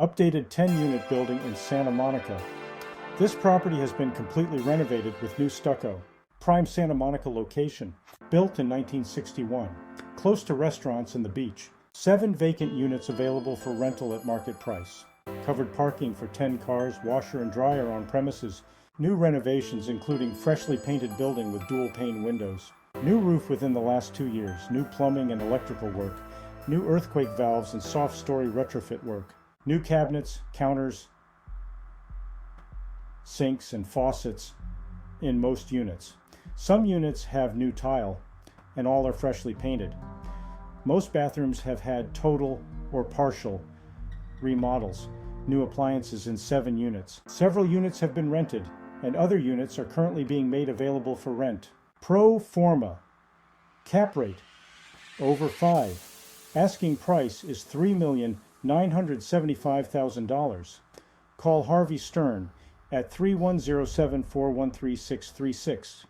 Updated 10-unit building in Santa Monica. This property has been completely renovated with new stucco. Prime Santa Monica location. Built in 1961. Close to restaurants and the beach. 7 vacant units available for rental at market price. Covered parking for 10 cars, washer and dryer on premises. New renovations including freshly painted building with dual-pane windows. New roof within the last 2 years. New plumbing and electrical work. New earthquake valves and soft story retrofit work. New cabinets, counters, sinks, and faucets in most units. Some units have new tile, and all are freshly painted. Most bathrooms have had total or partial remodels. New appliances in 7 units. Several units have been rented, and other units are currently being made available for rent. Pro-forma CAP Rate over 5. Asking price is $3,975,000. Call Harvey Stern at 31074133636